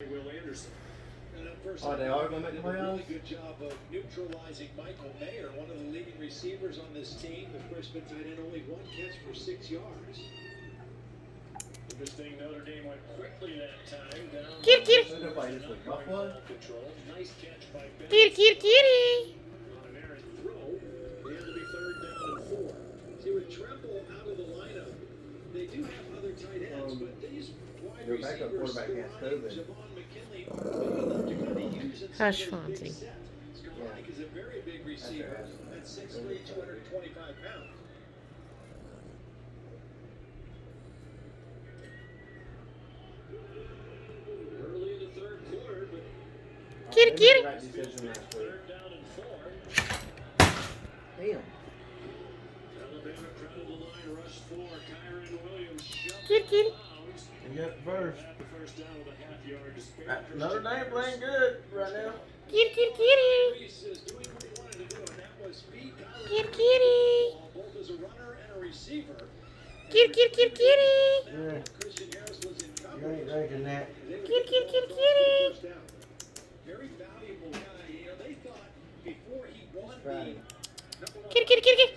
Oh, they are going to make the playoffs? Really good job of neutralizing Michael Mayer, one of the leading receivers on this team. The freshman tight end only one catch for 6 yards. Interesting, Notre Dame went quickly that time. Down Buffalo? Nice catch by Ben. Kitty. On an errant throw, they had to be 3rd down and 4. See, with Tremble out of the lineup, they do have other tight ends, but these wide Their backup receivers, quarterback has COVID. Javon McKinley, are big enough to kind of use in Hush, some of those Fonzie. big sets. Scarlett is a very big receiver at 6'3", 225 pounds. Early in the 3rd quarter, but Kitty. Right decision last week. 3rd down and 4. Damn. Alabama crowded the line, rush 4. Kyron Williams shoved Kitty. You got the first. at the first down with a half-yard to spare. Notre Dame playing good right now. Kitty. Reese is doing what he wanted to do, and that was feed Kyron Kitty. both as a runner and a receiver. Kitty. Yeah, Christian Harris was in you coverage. ain't drinking that. Kitty. First down. Very valuable guy. You know, they thought before he won the Friday. number one Kitty.